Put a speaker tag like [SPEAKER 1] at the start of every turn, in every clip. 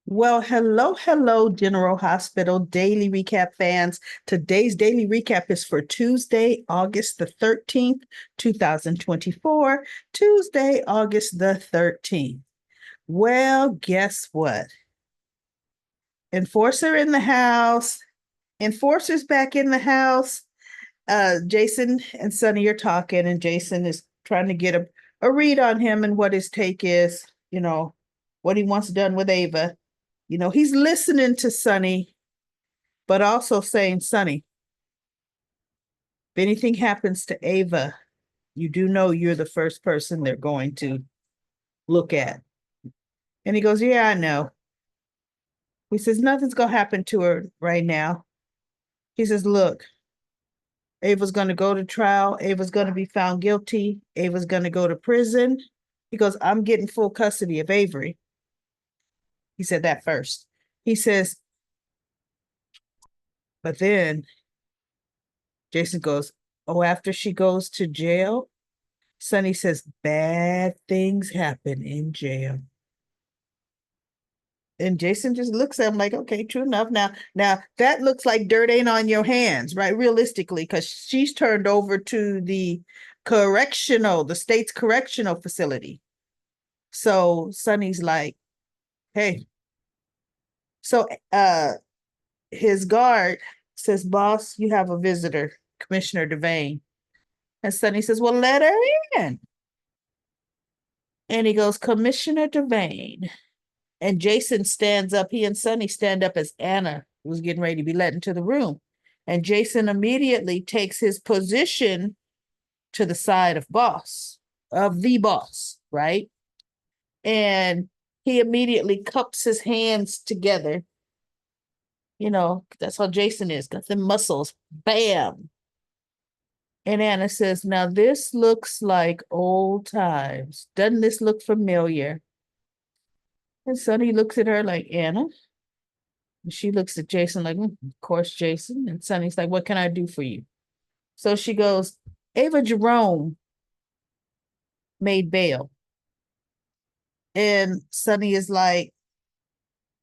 [SPEAKER 1] Well, hello, General Hospital Daily Recap fans. Today's daily recap is for Tuesday, August the 13th, 2024. Tuesday, August the 13th. Well, guess what? Enforcer in the house. Enforcer's back in the house. Jason and Sonny are talking, and Jason is trying to get a read on him and what his take is, what he wants done with Ava. He's listening to Sonny, but also saying, Sonny, if anything happens to Ava, you do know you're the first person they're going to look at. And he goes, yeah, I know. He says, nothing's going to happen to her right now. He says, look, Ava's going to go to trial. Ava's going to be found guilty. Ava's going to go to prison. He goes, I'm getting full custody of Avery. He said that first. He says, but then Jason goes, oh, after she goes to jail? Sonny says, bad things happen in jail. And Jason just looks at him like, okay, true enough. Now that looks like dirt ain't on your hands, right? Realistically, because she's turned over to the state's correctional facility. So Sonny's like, hey. So his guard says, boss, you have a visitor, Commissioner Devane. And Sonny says, well, let her in. And he goes, Commissioner Devane. And Jason stands up. He and Sonny stand up as Anna was getting ready to be let into the room. And Jason immediately takes his position to the side of the boss, right? And he immediately cups his hands together. That's how Jason is, got the muscles. Bam. And Anna says, now this looks like old times. Doesn't this look familiar? And Sonny looks at her like, Anna? And she looks at Jason like, of course, Jason. And Sonny's like, what can I do for you? So she goes, Ava Jerome made bail. And Sonny is like,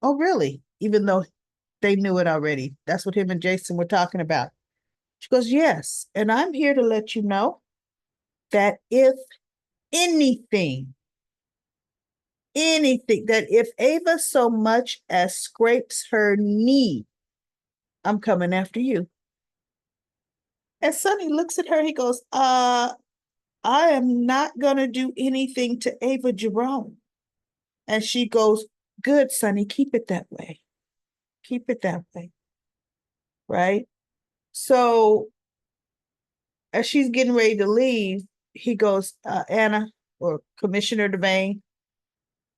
[SPEAKER 1] oh, really? Even though they knew it already. That's what him and Jason were talking about. She goes, yes. And I'm here to let you know that if anything, that if Ava so much as scrapes her knee, I'm coming after you. And Sonny looks at her, he goes, I am not going to do anything to Ava Jerome. And she goes, good, Sonny, keep it that way. Keep it that way. Right? So as she's getting ready to leave, he goes, Anna or Commissioner Devane,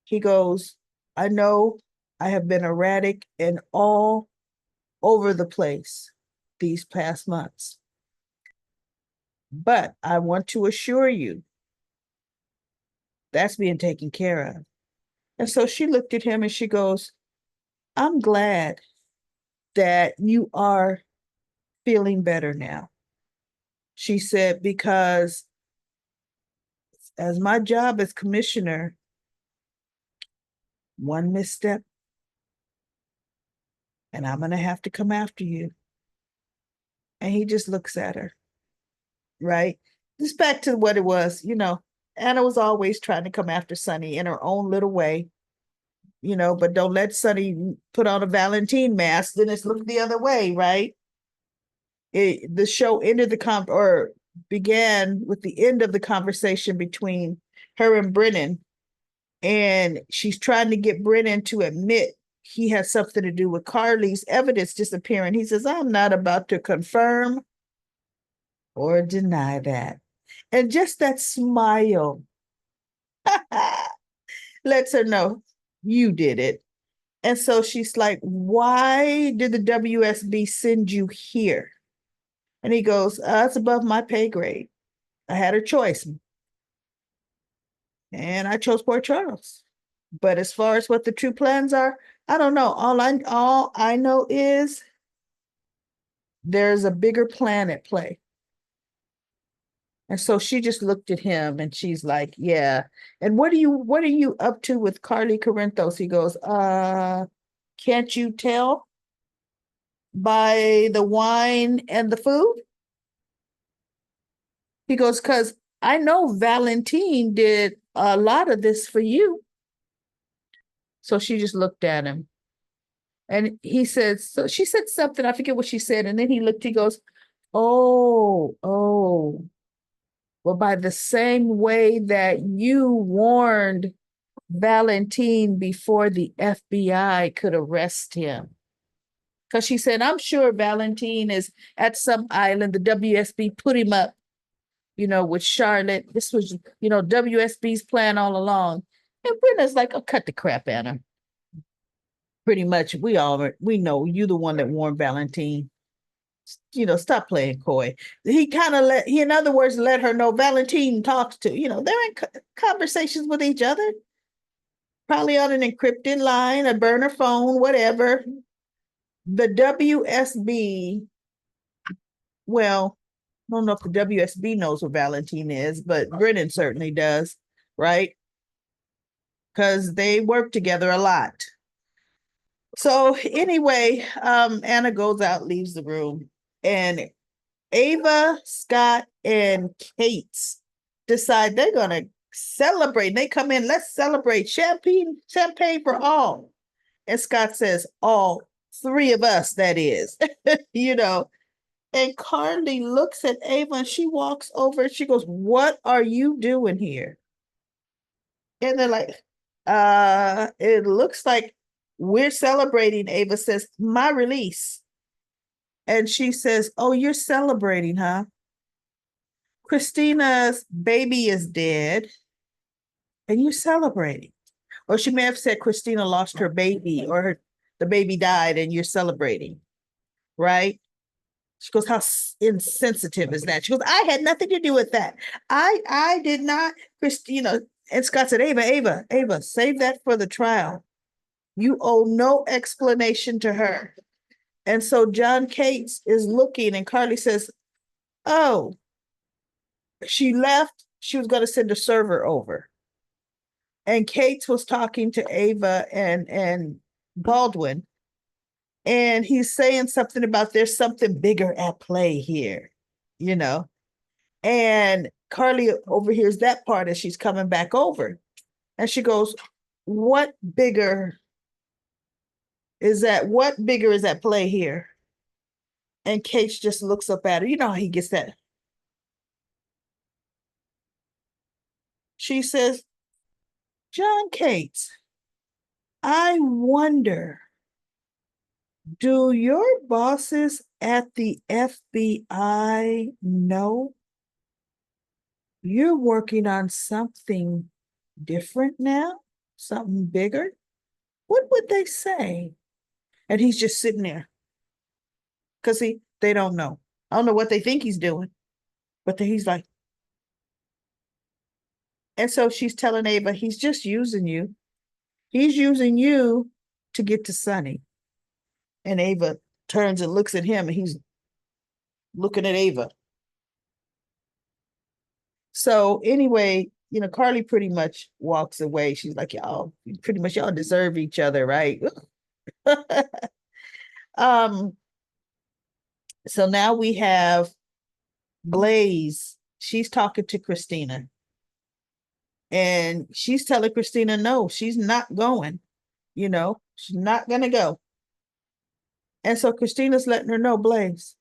[SPEAKER 1] he goes, I know I have been erratic and all over the place these past months. But I want to assure you that's being taken care of. And so she looked at him and she goes, I'm glad that you are feeling better now. She said, because as my job as commissioner, one misstep, and I'm going to have to come after you. And he just looks at her, right? Just back to what it was, Anna was always trying to come after Sonny in her own little way, but don't let Sonny put on a Valentine mask, then it's look the other way, right? The show ended or began with the end of the conversation between her and Brennan, and she's trying to get Brennan to admit he has something to do with Carly's evidence disappearing. He says, I'm not about to confirm or deny that. And just that smile lets her know you did it. And so she's like, why did the WSB send you here? And he goes, it's above my pay grade. I had a choice. And I chose Port Charles. But as far as what the true plans are, I don't know. All I know is there's a bigger plan at play. And so she just looked at him and she's like, yeah. And what are you up to with Carly Corinthos? He goes, Can't you tell by the wine and the food? He goes, because I know Valentine did a lot of this for you. So she just looked at him. And he said, so she said something, I forget what she said. And then he looked, he goes, oh, oh. Well, by the same way that you warned Valentine before the FBI could arrest him. Because she said, I'm sure Valentine is at some island. The WSB put him up, with Charlotte. This was, WSB's plan all along. And Brenda's like, oh, cut the crap, Anna. Pretty much, we know you the one that warned Valentine. Stop playing coy. He kind of in other words, let her know Valentine talks to, they're in conversations with each other, probably on an encrypted line, a burner phone, whatever. The WSB, well, I don't know if the WSB knows what Valentine is, but Brennan certainly does, right? Because they work together a lot. So anyway, Anna goes out, leaves the room, and Ava, Scott, and Kate decide they're gonna celebrate. They come in, let's celebrate. Champagne for all. And Scott says, all three of us, that is. And Carly looks at Ava and she walks over and she goes, what are you doing here? And they're like, it looks like we're celebrating. Ava says, my release. And she says, oh, you're celebrating, huh? Christina's baby is dead and you're celebrating. Or she may have said Christina lost her baby or the baby died and you're celebrating, right? She goes, how insensitive is that? She goes, I had nothing to do with that. I did not, Christina. And Scott said, Ava, save that for the trial. You owe no explanation to her. And so John Cates is looking and Carly says, oh, she left. She was going to send a server over. And Cates was talking to Ava and Baldwin. And he's saying something about there's something bigger at play here, And Carly overhears that part as she's coming back over. And she goes, what bigger is that? What bigger is at play here? And Kate just looks up at her. You know how he gets that. She says, John Cates, I wonder, do your bosses at the FBI know you're working on something different now? Something bigger? What would they say? And he's just sitting there. Because they don't know. I don't know what they think he's doing. But he's like, and so she's telling Ava, he's just using you. He's using you to get to Sonny. And Ava turns and looks at him and he's looking at Ava. So anyway, Carly pretty much walks away. She's like, y'all deserve each other, right? So now we have Blaze. She's talking to Christina. And she's telling Christina, no, she's not going. She's not going to go. And so Christina's letting her know, Blaze,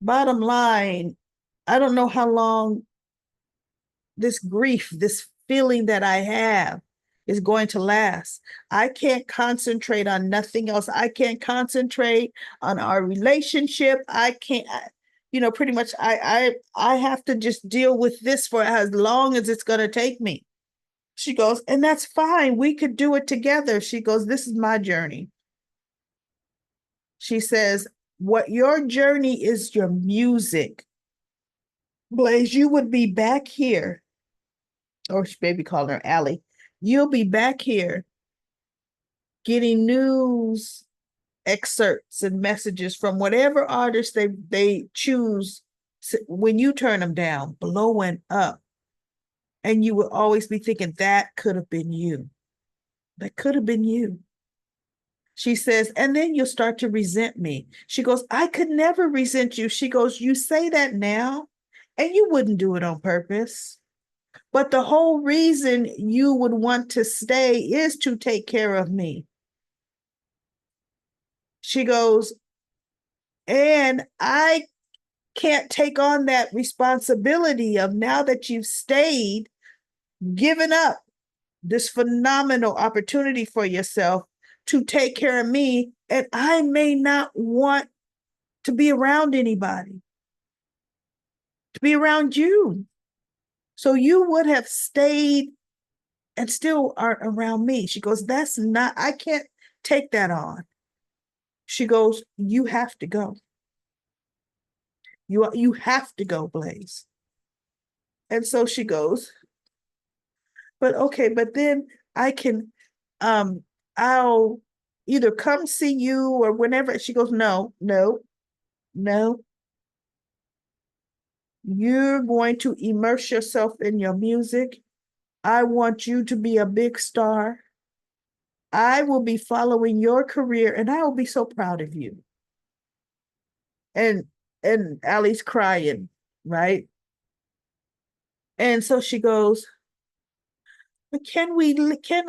[SPEAKER 1] bottom line, I don't know how long this grief, this feeling that I have is going to last. I can't concentrate on nothing else. I can't concentrate on our relationship. I can't, pretty much I have to just deal with this for as long as it's going to take me. She goes, and that's fine. We could do it together. She goes, this is my journey. She says, what your journey is your music. Blaze, you would be back here, or she may be calling her Allie. You'll be back here getting news excerpts and messages from whatever artists they choose when you turn them down, blowing up. And you will always be thinking that could have been you. That could have been you. She says, and then you'll start to resent me. She goes, I could never resent you. She goes, you say that now, and you wouldn't do it on purpose. But the whole reason you would want to stay is to take care of me. She goes, and I can't take on that responsibility of now that you've stayed, given up this phenomenal opportunity for yourself to take care of me, and I may not want to be around anybody, to be around you. So you would have stayed and still are around me. She goes, that's not, I can't take that on. She goes, you have to go. You have to go, Blaze. And so she goes, but okay, but then I can um I'll either come see you or whenever. She goes, no, no, no. You're going to immerse yourself in your music. I want you to be a big star. I will be following your career and I will be so proud of you. And Allie's crying, right? And so she goes, can we can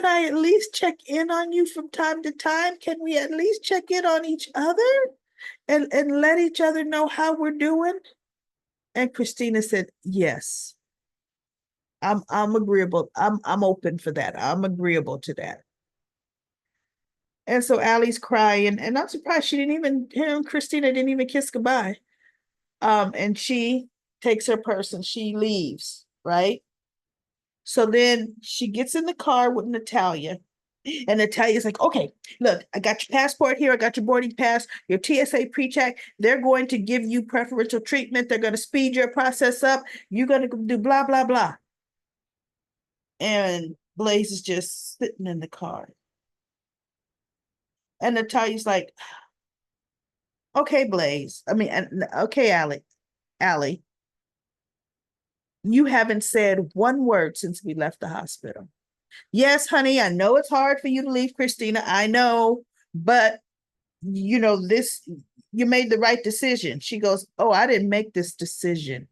[SPEAKER 1] I at least check in on you from time to time? Can we at least check in on each other and let each other know how we're doing? And Christina said, yes. I'm agreeable. I'm open for that. I'm agreeable to that. And so Allie's crying, and I'm surprised she didn't even, Christina didn't even kiss goodbye. And she takes her purse and she leaves, right? So then she gets in the car with Natalia, and Natalia's like, okay, look, I got your passport here. I got your boarding pass, your TSA pre-check. They're going to give you preferential treatment. They're going to speed your process up. You're going to do blah, blah, blah. And Blaze is just sitting in the car. And Natalia's like, okay, Blaze. I mean, okay, Allie, you haven't said one word since we left the hospital. Yes, honey, I know it's hard for you to leave Christina. I know, but this, you made the right decision. She goes, oh, I didn't make this decision.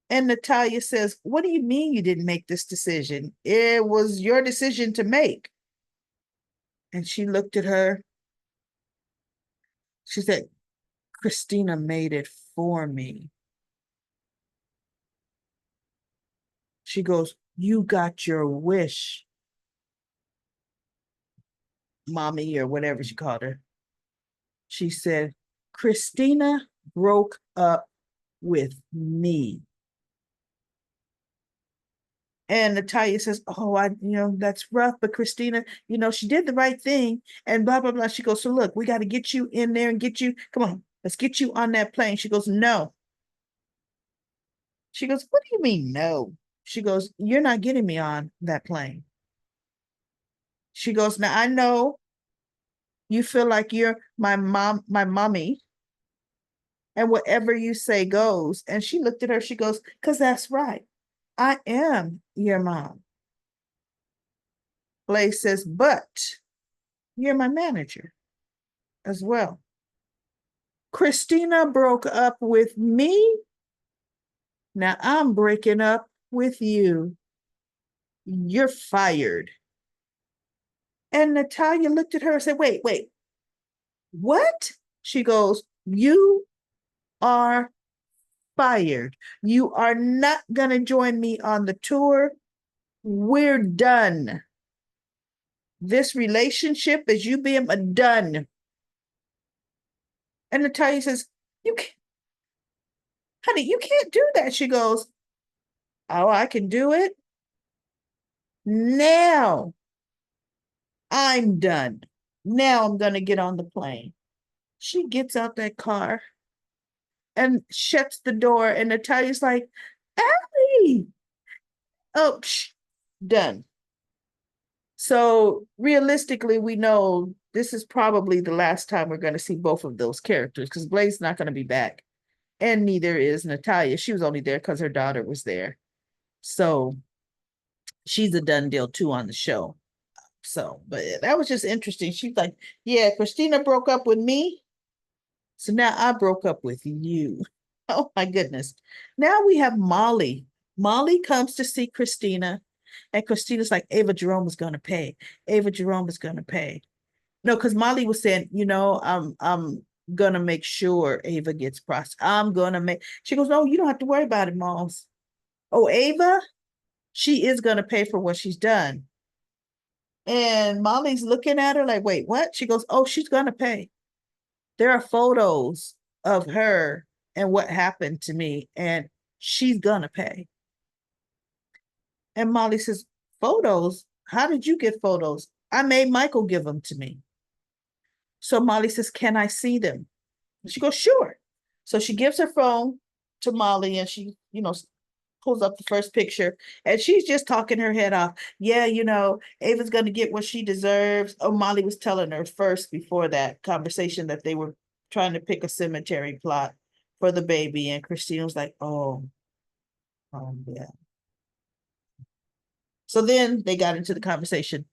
[SPEAKER 1] And Natalia says, what do you mean you didn't make this decision? It was your decision to make. And she looked at her. She said, Christina made it for me. She goes, you got your wish, mommy, or whatever she called her. She said, Christina broke up with me. And Natalia says, oh, that's rough, but Christina, she did the right thing and blah, blah, blah. She goes, so look, we got to get you in there and get you, come on, let's get you on that plane. She goes, no. She goes, what do you mean, no? She goes, you're not getting me on that plane. She goes, now I know you feel like you're my mommy, and whatever you say goes. And she looked at her, she goes, because that's right. I am your mom. Blaze says, but you're my manager as well. Christina broke up with me. Now I'm breaking up with you. You're fired. And Natalia looked at her and said, wait, what? She goes, you are fired. You are not going to join me on the tour. We're done. This relationship is you being done. And Natalia says, you can't, honey, you can't do that. She goes, oh, I can do it. Now I'm done. Now I'm going to get on the plane. She gets out that car and shuts the door. And Natalia's like, Allie. Oh, done. So realistically, we know this is probably the last time we're going to see both of those characters because Blaze's not going to be back. And neither is Natalia. She was only there because her daughter was there. So she's a done deal too on the show. So, but that was just interesting. She's like, yeah, Christina broke up with me. So now I broke up with you. Oh my goodness. Now we have Molly. Molly comes to see Christina, and Christina's like, Ava Jerome is going to pay. Ava Jerome is going to pay. No, because Molly was saying, I'm gonna make sure Ava gets processed. I'm gonna make. She goes, no, you don't have to worry about it, Moms. Oh, Ava, she is gonna pay for what she's done. And Molly's looking at her like, wait, what? She goes, oh, she's gonna pay. There are photos of her and what happened to me, and she's gonna pay. And Molly says, photos? How did you get photos? I made Michael give them to me. So Molly says, can I see them? And she goes, sure. So she gives her phone to Molly, and she, pulls up the first picture, and she's just talking her head off. Yeah, Ava's going to get what she deserves. Oh, Molly was telling her first before that conversation that they were trying to pick a cemetery plot for the baby. And Christina was like, oh, yeah. So then they got into the conversation.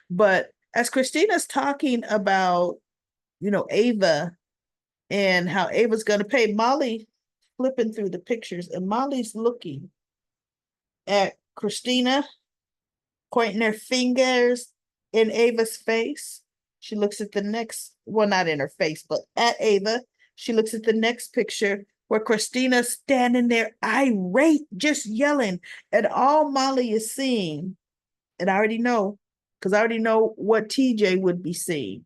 [SPEAKER 1] But as Christina's talking about, Ava and how Ava's going to pay, Molly flipping through the pictures, and Molly's looking at Christina, pointing her fingers in Ava's face. She looks at the next, well, not in her face, but at Ava. She looks at the next picture where Christina's standing there irate, just yelling. And all Molly is seeing, and I already know, because I already know what TJ would be seeing,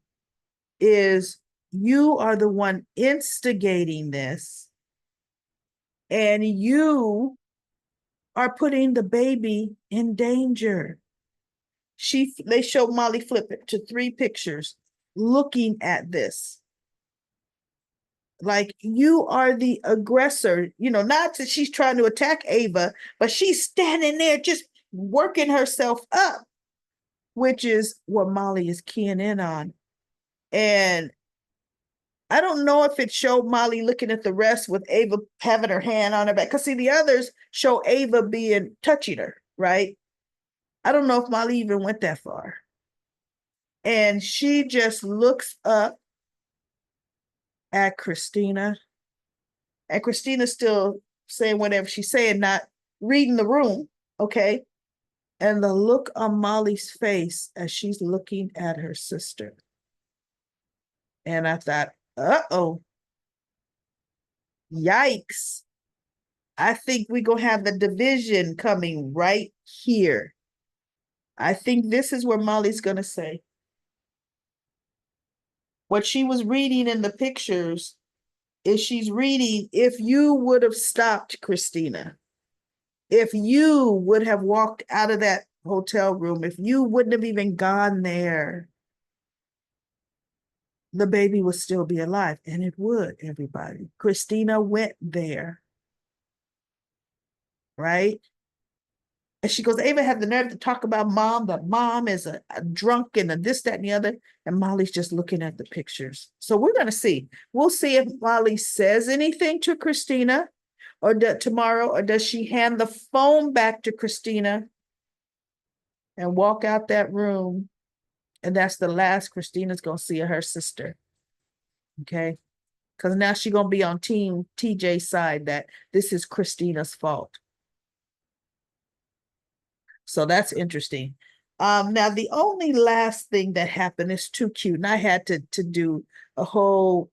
[SPEAKER 1] is you are the one instigating this, and you are putting the baby in danger. They showed Molly flip it to 3 pictures looking at this. Like, you are the aggressor, not that she's trying to attack Ava, but she's standing there just working herself up, which is what Molly is keying in on. And I don't know if it showed Molly looking at the rest with Ava having her hand on her back. Because see, the others show Ava touching her, right? I don't know if Molly even went that far. And she just looks up at Christina. And Christina's still saying whatever she's saying, not reading the room, okay? And the look on Molly's face as she's looking at her sister. And I thought, uh-oh, yikes. I think we're going to have the division coming right here. I think this is where Molly's going to say. What she was reading in the pictures is she's reading, if you would have stopped Christina, if you would have walked out of that hotel room, if you wouldn't have even gone there, the baby would still be alive. And it would, everybody. Christina went there. Right? And she goes, Ava had the nerve to talk about mom, that mom is a drunk and a this, that, and the other. And Molly's just looking at the pictures. So we're going to see. We'll see if Molly says anything to Christina or tomorrow, or does she hand the phone back to Christina and walk out that room? And that's the last Christina's going to see of her sister. Okay? Because now she's going to be on Team TJ's side that this is Christina's fault. So that's interesting. Now the only last thing that happened is too cute, and I had to do a whole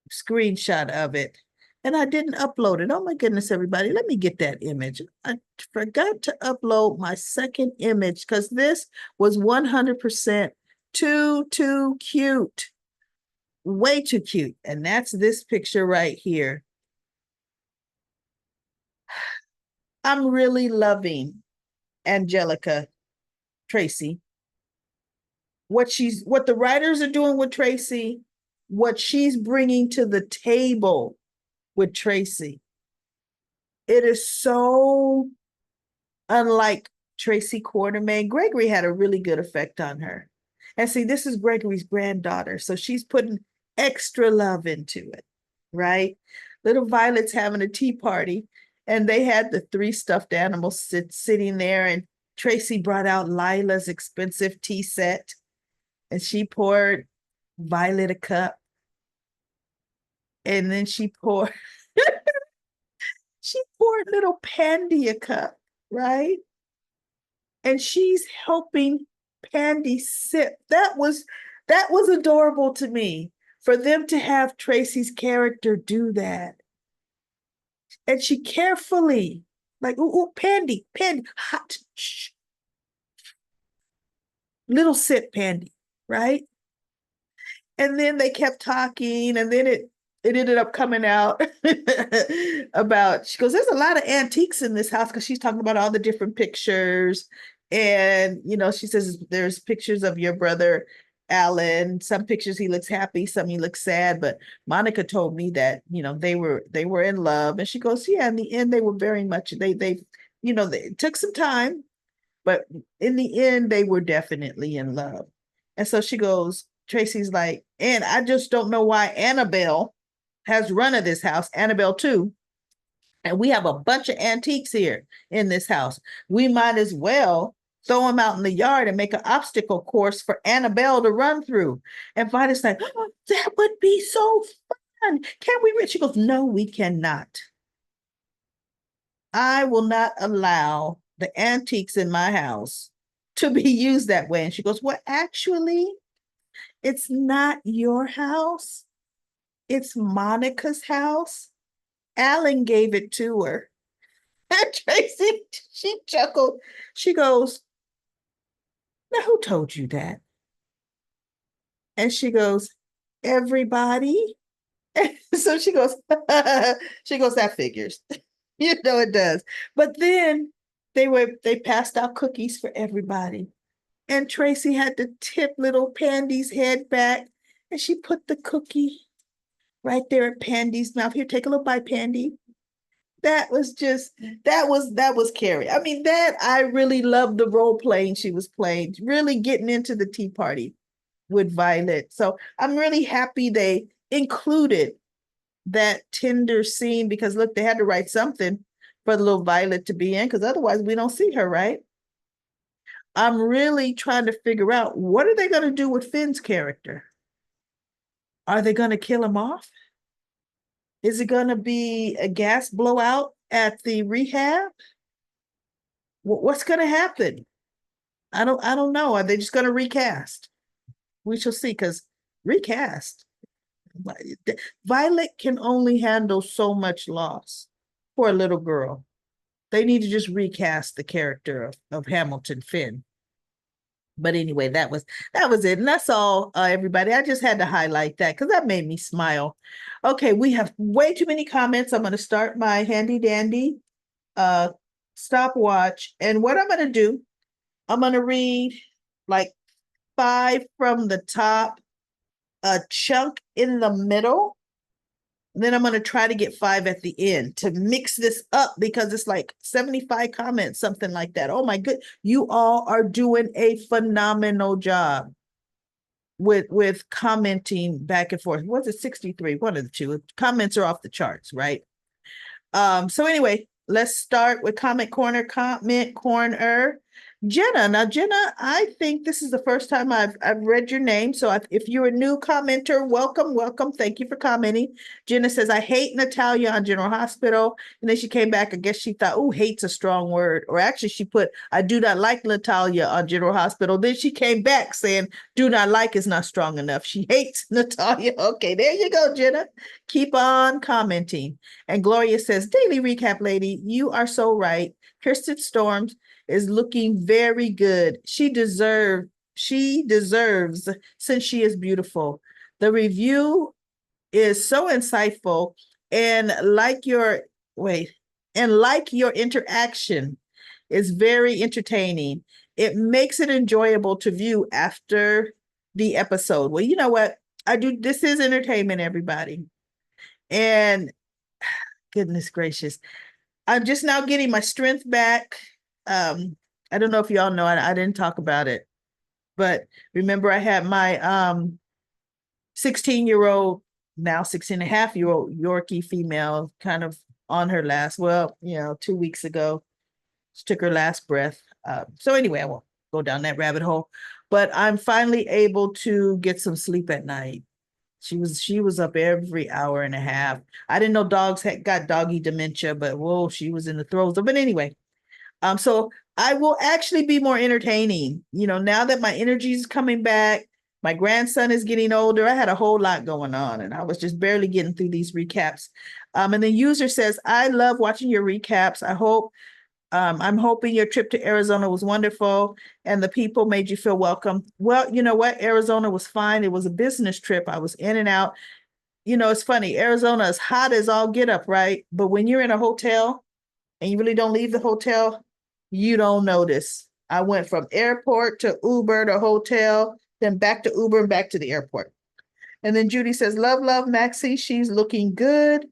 [SPEAKER 1] screenshot of it, and I didn't upload it. Oh my goodness, everybody, let me get that image. I forgot to upload my second image because this was 100% too cute, way too cute, and that's this picture right here. I'm really loving Angelica Tracy. What the writers are doing with Tracy, what she's bringing to the table with Tracy. It is so unlike Tracy Quartermain. Gregory had a really good effect on her. And see, this is Gregory's granddaughter, so she's putting extra love into it, right? Little Violet's having a tea party, and they had the 3 stuffed animals sitting there, and Tracy brought out Lila's expensive tea set and she poured Violet a cup. And then she poured little Pandy a cup, right? And she's helping Pandy sip. That was adorable to me for them to have Tracy's character do that. And she carefully, like, ooh, ooh, Pandy, Pandy, hot, shh, little sip, Pandy, right? And then they kept talking, and then it ended up coming out about, she goes, there's a lot of antiques in this house, because she's talking about all the different pictures. And she says there's pictures of your brother Alan. Some pictures he looks happy, some he looks sad. But Monica told me that they were in love. And she goes, yeah, in the end they were very much, they it took some time, but in the end they were definitely in love. And so she goes, Tracy's like, and I just don't know why Annabelle has run of this house, Annabelle too. And we have a bunch of antiques here in this house. We might as well throw them out in the yard and make an obstacle course for Annabelle to run through. And Vida's like, oh, that would be so fun. Can we? She goes, no, we cannot. I will not allow the antiques in my house to be used that way. And she goes, well, actually, it's not your house. It's Monica's house. Alan gave it to her. And Tracy, she chuckled. She goes, now who told you that? And she goes, everybody. And so she goes, that figures. It does. But then they passed out cookies for everybody. And Tracy had to tip little Pandy's head back, and she put the cookie right there at Pandy's mouth. Here, take a little bite, Pandy. That was Carrie. I mean, that I really loved the role playing she was playing, really getting into the tea party with Violet. So I'm really happy they included that tender scene, because look, they had to write something for the little Violet to be in, because otherwise we don't see her, right? I'm really trying to figure out, what are they going to do with Finn's character? Are they going to kill him off? Is it going to be a gas blowout at the rehab? What's going to happen? I don't know. Are they just going to recast? We shall see, because recast. Violet can only handle so much loss for a little girl. They need to just recast the character of Hamilton Finn. But anyway, that was it. And that's all, everybody. I just had to highlight that because that made me smile. Okay, we have way too many comments. I'm going to start my handy dandy stopwatch. And what I'm going to do, I'm going to read like 5 from the top, a chunk in the middle. And then I'm going to try to get 5 at the end to mix this up, because it's like 75 comments, something like that. Oh my good. You all are doing a phenomenal job with commenting back and forth. Was it 63? One of the two. Comments are off the charts, right? So anyway, let's start with comment corner. Jenna. Now, Jenna, I think this is the first time I've read your name. So if you're a new commenter, welcome. Thank you for commenting. Jenna says, I hate Natalia on General Hospital. And then she came back. I guess she thought, oh, hate's a strong word. Or actually she put, I do not like Natalia on General Hospital. Then she came back saying, do not like is not strong enough. She hates Natalia. Okay, there you go, Jenna. Keep on commenting. And Gloria says, daily recap lady, you are so right. Kirsten Storms is looking very good. She deserves, since she is beautiful. The review is so insightful, and like your interaction is very entertaining. It makes it enjoyable to view after the episode. Well, you know what? This is entertainment, everybody. And goodness gracious, I'm just now getting my strength back. I don't know if y'all know, I didn't talk about it, but remember I had my 16-year-old, now 16-and-a-half-year-old Yorkie female kind of on her last, 2 weeks ago. She took her last breath. So anyway, I won't go down that rabbit hole, but I'm finally able to get some sleep at night. She was up every hour and a half. I didn't know dogs had got doggy dementia, but whoa, she was in the throes of. But anyway, so I will actually be more entertaining. Now that my energy is coming back, my grandson is getting older. I had a whole lot going on, and I was just barely getting through these recaps. And the user says, "I love watching your recaps. I'm hoping your trip to Arizona was wonderful and the people made you feel welcome." Well, you know what? Arizona was fine. It was a business trip. I was in and out. It's funny. Arizona is hot as all get up, right? But when you're in a hotel and you really don't leave the hotel, you don't notice. I went from airport to Uber to hotel, then back to Uber and back to the airport. And then Judy says, "Love, love, Maxie. She's looking good."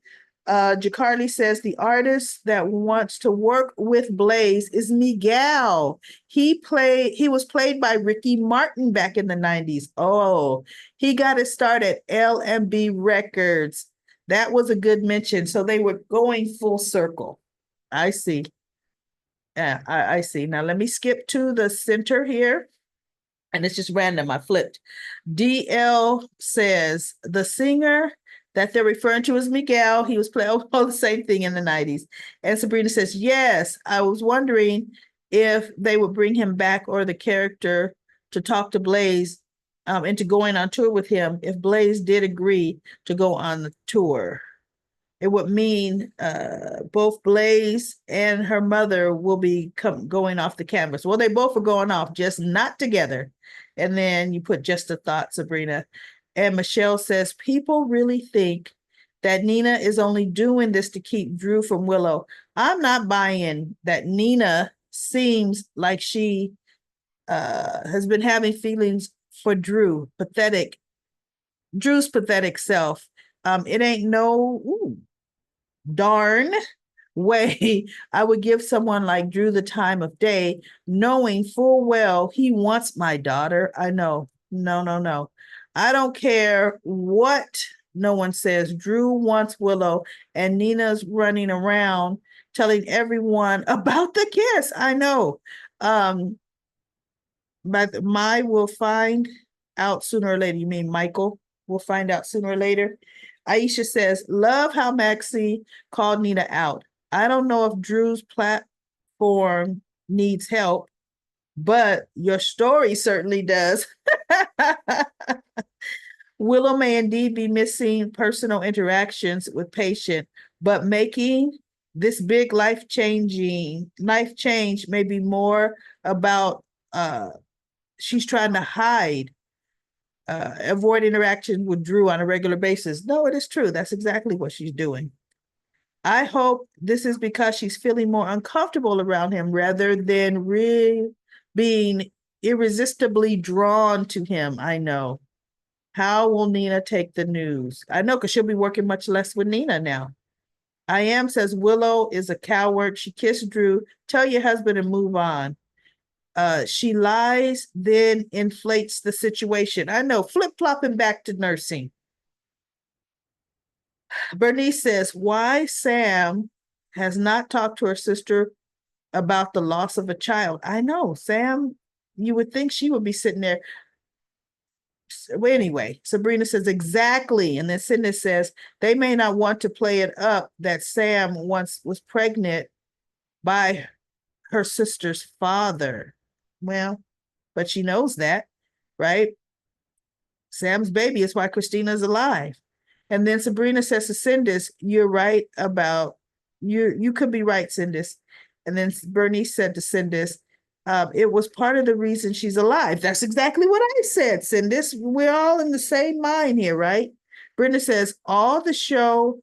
[SPEAKER 1] Jacarly says, "The artist that wants to work with Blaze is Miguel. He was played by Ricky Martin back in the 90s. Oh, he got his start at LMB Records. That was a good mention. So they were going full circle. I see. Yeah, I see. Now let me skip to the center here. And it's just random. I flipped. DL says the singer that they're referring to is Miguel. He was playing the same thing in the 90s. And Sabrina says, "Yes, I was wondering if they would bring him back or the character to talk to Blaze into going on tour with him if Blaze did agree to go on the tour. It would mean both Blaze and her mother will be going off the canvas." Well, they both are going off, just not together. And then you put "just a thought, Sabrina." And Michelle says, "People really think that Nina is only doing this to keep Drew from Willow. I'm not buying that. Nina seems like she has been having feelings for Drew. Drew's pathetic self. It ain't no darn way I would give someone like Drew the time of day, knowing full well he wants my daughter. I know. No, no, no. I don't care what no one says. Drew wants Willow, and Nina's running around telling everyone about the kiss. I know. But my will find out sooner or later. You mean Michael will find out sooner or later? Aisha says, "Love how Maxie called Nina out. I don't know if Drew's platform needs help, but your story certainly does." Willow may indeed be missing personal interactions with patient, but making this big life change may be more about she's trying to hide, avoid interaction with Drew on a regular basis. No, it is true. That's exactly what she's doing. I hope this is because she's feeling more uncomfortable around him rather than being irresistibly drawn to him. I know. How will Nina take the news? I know, because she'll be working much less with Nina now. I am says Willow is a coward. She kissed Drew. Tell your husband and move on. She lies, then inflates the situation. I know, flip-flopping back to nursing. Bernice says, "Why Sam has not talked to her sister about the loss of a child?" I know, Sam, you would think she would be sitting there. Well, anyway, Sabrina says, "Exactly." And then Cindy says, "They may not want to play it up that Sam once was pregnant by her sister's father." Well, but she knows that, right? Sam's baby is why Christina's alive. And then Sabrina says to Cindis, "You're right about you could be right, Cindis." And then Bernice said to Cindis, "It was part of the reason she's alive." That's exactly what I said, Cindis. We're all in the same mind here, right? Brenda says, "All the show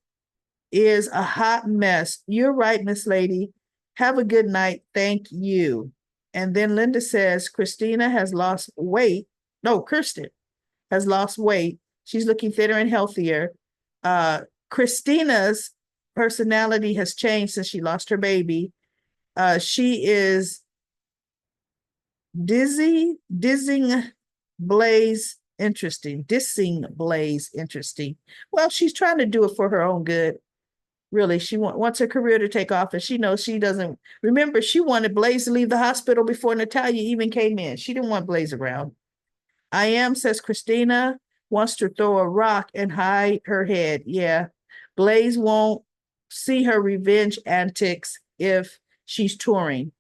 [SPEAKER 1] is a hot mess." You're right, Miss Lady. Have a good night. Thank you. And then Linda says, Christina has lost weight. No, Kirsten has lost weight. She's looking thinner and healthier. Christina's personality has changed since she lost her baby. She is dissing Blaze interesting. Well, she's trying to do it for her own good. Really, she wants her career to take off, and she knows she doesn't. Remember, she wanted Blaze to leave the hospital before Natalia even came in. She didn't want Blaze around. I am, says Christina, wants to throw a rock and hide her head. Yeah. Blaze won't see her revenge antics if she's touring.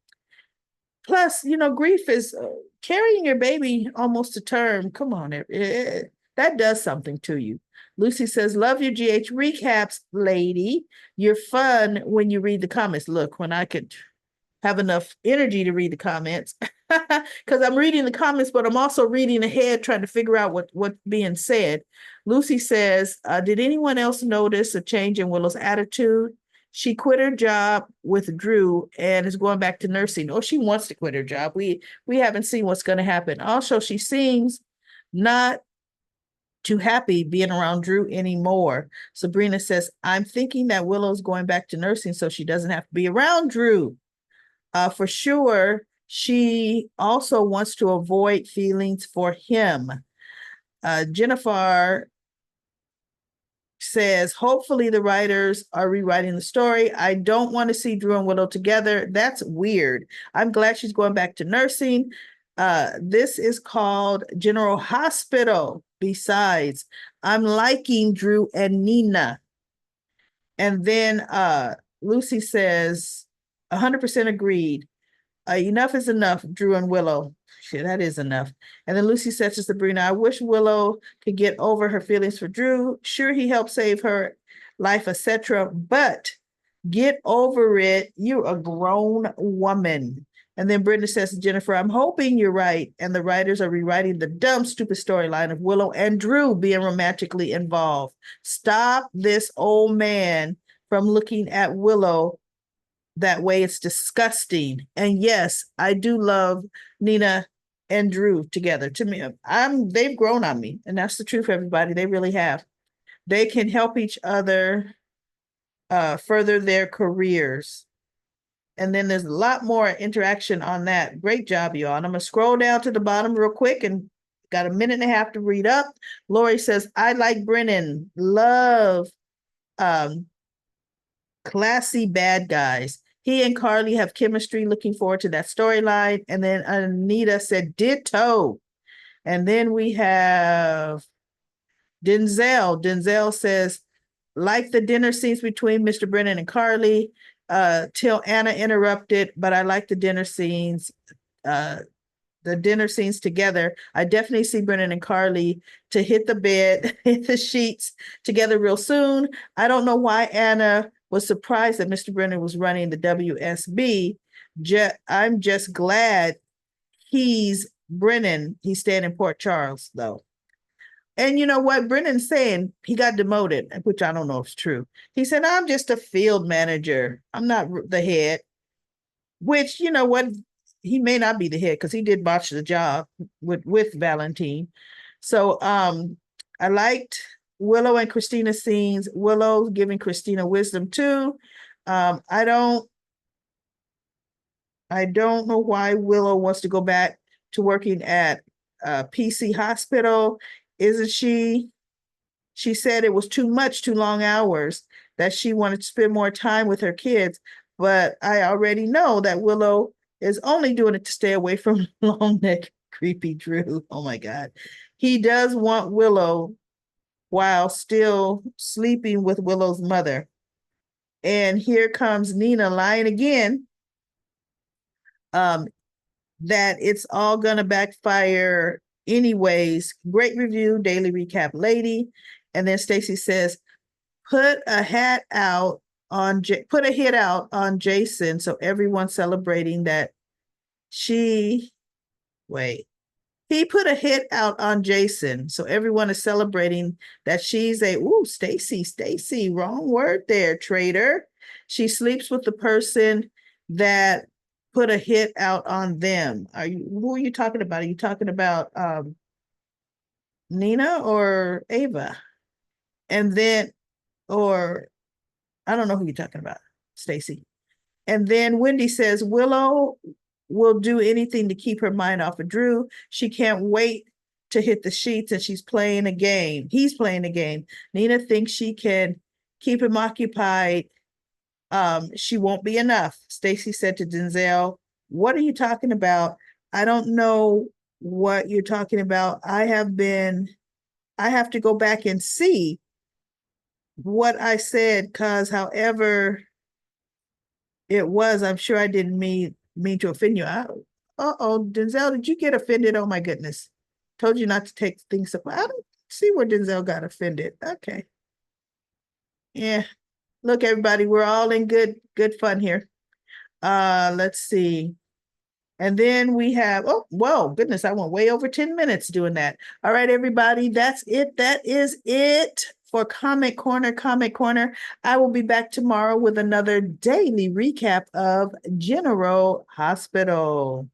[SPEAKER 1] Plus, grief is carrying your baby almost to term. Come on, that does something to you. Lucy says, love your GH recaps, lady. You're fun when you read the comments. Look, when I could have enough energy to read the comments, because I'm reading the comments, but I'm also reading ahead, trying to figure out what's being said. Lucy says, did anyone else notice a change in Willow's attitude? She quit her job with Drew and is going back to nursing. Oh, she wants to quit her job. We haven't seen what's going to happen. Also, she seems not too happy being around Drew anymore. Sabrina says, I'm thinking that Willow's going back to nursing so she doesn't have to be around Drew. For sure, she also wants to avoid feelings for him. Jennifer says, hopefully the writers are rewriting the story. I don't want to see Drew and Willow together. That's weird. I'm glad she's going back to nursing. This is called General Hospital. Besides, I'm liking Drew and Nina. And then Lucy says, 100% agreed. Enough is enough, Drew and Willow. Shit, that is enough. And then Lucy says to Sabrina, I wish Willow could get over her feelings for Drew. Sure, he helped save her life, etc. But get over it. You're a grown woman. And then Brittany says to Jennifer, I'm hoping you're right. And the writers are rewriting the dumb, stupid storyline of Willow and Drew being romantically involved. Stop this old man from looking at Willow that way. It's disgusting. And yes, I do love Nina and Drew together. To me, they've grown on me, and that's the truth, everybody. They really have. They can help each other further their careers. And then there's a lot more interaction on that. Great job, y'all. And I'm gonna scroll down to the bottom real quick, and got a minute and a half to read up. Lori says, I like Brennan. Love classy bad guys. He and Carly have chemistry. Looking forward to that storyline. And then Anita said, ditto. And then we have Denzel. Denzel says, like the dinner scenes between Mr. Brennan and Carly, till Anna interrupted, but I like the dinner scenes. The dinner scenes together. I definitely see Brennan and Carly to hit the bed, hit the sheets together real soon. I don't know why Anna was surprised that Mr. Brennan was running the WSB. I'm just glad he's Brennan. He's staying in Port Charles, though. And you know what? Brennan's saying he got demoted, which I don't know if it's true. He said, I'm just a field manager. I'm not the head. Which, you know what? He may not be the head because he did botch the job with Valentine. So I liked Willow and Christina's scenes. Willow giving Christina wisdom too. I don't know why Willow wants to go back to working at PC Hospital. Isn't she? She said it was too much, too long hours, that she wanted to spend more time with her kids. But I already know that Willow is only doing it to stay away from long neck creepy Drew. Oh my God. He does want Willow while still sleeping with Willow's mother. And here comes Nina lying again, that it's all gonna backfire anyways. Great review, daily recap lady. And then Stacy says, put a hit out on Jason, so everyone's celebrating that he put a hit out on Jason, so everyone is celebrating that she's Stacy, wrong word there, traitor. She sleeps with the person that put a hit out on them. Who are you talking about? Are you talking about Nina or Ava? And then, or I don't know who you're talking about, Stacy. And then Wendy says, Willow will do anything to keep her mind off of Drew. She can't wait to hit the sheets, and she's playing a game. He's playing a game. Nina thinks she can keep him occupied She won't be enough. Stacy said to Denzel, "What are you talking about? I don't know what you're talking about. I have to go back and see what I said, because however it was, I'm sure I didn't mean to offend you." Uh-oh, Denzel, did you get offended? Oh my goodness. Told you not to take things up. I don't see where Denzel got offended. Okay. Yeah. Look, everybody, we're all in good fun here. Let's see. And then we have, oh, whoa, goodness, I went way over 10 minutes doing that. All right, everybody, that's it. That is it for Comic Corner, Comic Corner. I will be back tomorrow with another daily recap of General Hospital.